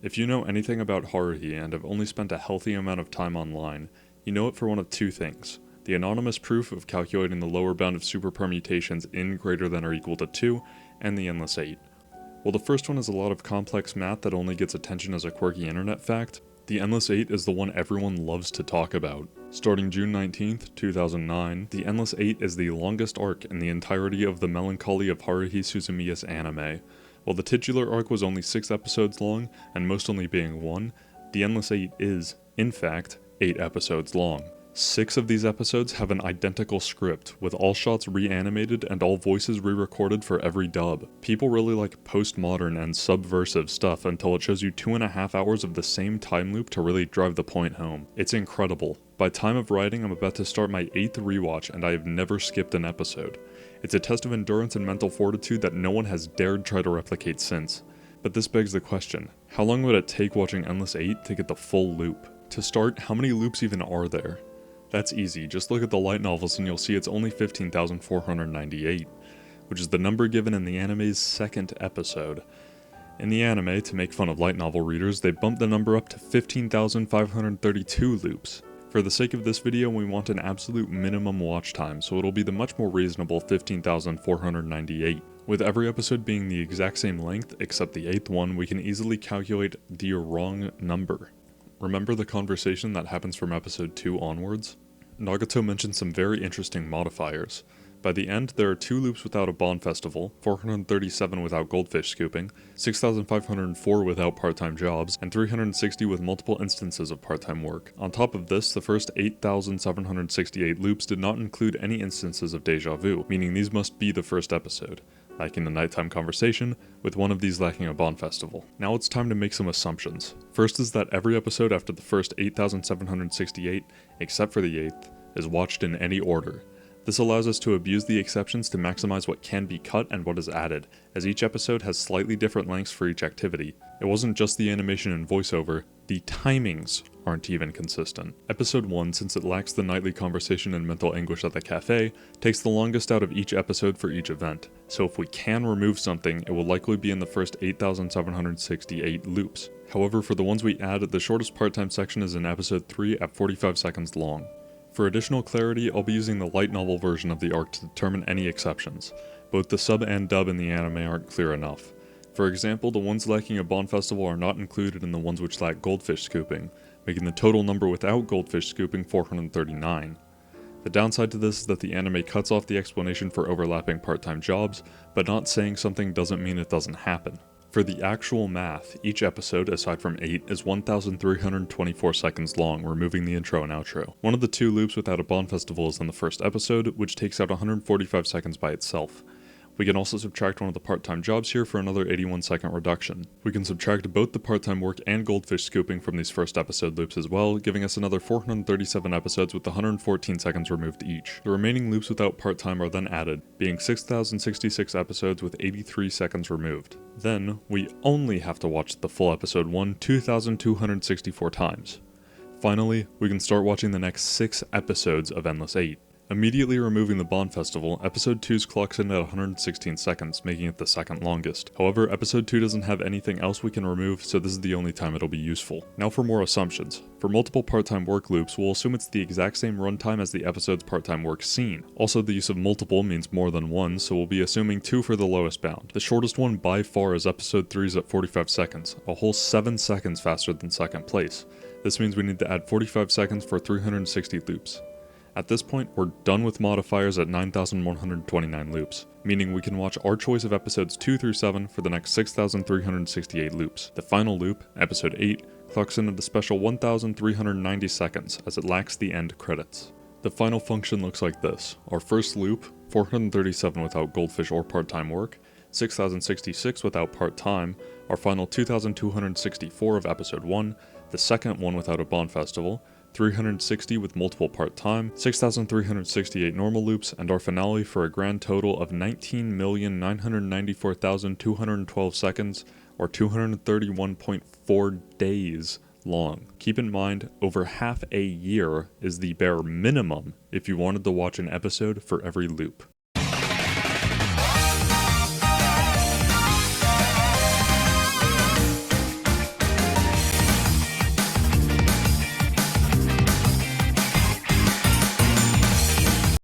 If you know anything about Haruhi and have only spent a healthy amount of time online, you know it for one of two things: the anonymous proof of calculating the lower bound of super permutations in greater than or equal to 2, and the endless 8. While the first one is a lot of complex math that only gets attention as a quirky internet fact, the endless 8 is the one everyone loves to talk about. Starting June 19th, 2009, the endless 8 is the longest arc in the entirety of the Melancholy of Haruhi Suzumiya's anime. While the titular arc was only 6 episodes long, and most only being 1, the endless 8 is, in fact, 8 episodes long. 6 of these episodes have an identical script, with all shots reanimated and all voices re-recorded for every dub. People really like postmodern and subversive stuff until it shows you 2.5 hours of the same time loop to really drive the point home. It's incredible. By time of writing, I'm about to start my 8th rewatch and I have never skipped an episode. It's a test of endurance and mental fortitude that no one has dared try to replicate since. But this begs the question, how long would it take watching Endless 8 to get the full loop? To start, how many loops even are there? That's easy, just look at the light novels and you'll see it's only 15,498, which is the number given in the anime's 2nd episode. In the anime, to make fun of light novel readers, they bumped the number up to 15,532 loops. For the sake of this video, we want an absolute minimum watch time, so it'll be the much more reasonable 15,498. With every episode being the exact same length, except the 8th one, we can easily calculate the wrong number. Remember the conversation that happens from episode 2 onwards? Nagato mentioned some very interesting modifiers. By the end, there are 2 loops without a Bond Festival, 437 without goldfish scooping, 6,504 without part-time jobs, and 360 with multiple instances of part-time work. On top of this, the first 8,768 loops did not include any instances of deja vu, meaning these must be the first episode, lacking the nighttime conversation, with one of these lacking a Bond Festival. Now it's time to make some assumptions. First is that every episode after the first 8,768, except for the 8th, is watched in any order. This allows us to abuse the exceptions to maximize what can be cut and what is added, as each episode has slightly different lengths for each activity. It wasn't just the animation and voiceover, the timings aren't even consistent. Episode 1, since it lacks the nightly conversation and mental anguish at the cafe, takes the longest out of each episode for each event, so if we can remove something, it will likely be in the first 8,768 loops. However, for the ones we add, the shortest part-time section is in episode 3 at 45 seconds long. For additional clarity, I'll be using the light novel version of the arc to determine any exceptions. Both the sub and dub in the anime aren't clear enough. For example, the ones lacking a Bond Festival are not included in the ones which lack goldfish scooping, making the total number without goldfish scooping 439. The downside to this is that the anime cuts off the explanation for overlapping part-time jobs, but not saying something doesn't mean it doesn't happen. For the actual math, each episode, aside from 8, is 1,324 seconds long, removing the intro and outro. One of the 2 loops without a Bond Festival is in the first episode, which takes out 145 seconds by itself. We can also subtract one of the part-time jobs here for another 81-second reduction. We can subtract both the part-time work and goldfish scooping from these first episode loops as well, giving us another 437 episodes with 114 seconds removed each. The remaining loops without part-time are then added, being 6,066 episodes with 83 seconds removed. Then, we only have to watch the full episode 1 2,264 times. Finally, we can start watching the next 6 episodes of Endless 8. Immediately removing the Bond Festival, episode 2's clocks in at 116 seconds, making it the second longest. However, episode 2 doesn't have anything else we can remove, so this is the only time it'll be useful. Now for more assumptions. For multiple part-time work loops, we'll assume it's the exact same runtime as the episode's part-time work scene. Also, the use of multiple means more than one, so we'll be assuming 2 for the lowest bound. The shortest one by far is episode 3's at 45 seconds, a whole 7 seconds faster than second place. This means we need to add 45 seconds for 360 loops. At this point, we're done with modifiers at 9,129 loops, meaning we can watch our choice of episodes 2 through 7 for the next 6,368 loops. The final loop, episode 8, clocks in at a special 1,390 seconds as it lacks the end credits. The final function looks like this. Our first loop, 437 without goldfish or part-time work, 6,066 without part-time, our final 2,264 of episode 1, the second one without a Bond Festival, 360 with multiple part-time, 6,368 normal loops, and our finale for a grand total of 19,994,212 seconds, or 231.4 days long. Keep in mind, over half a year is the bare minimum if you wanted to watch an episode for every loop.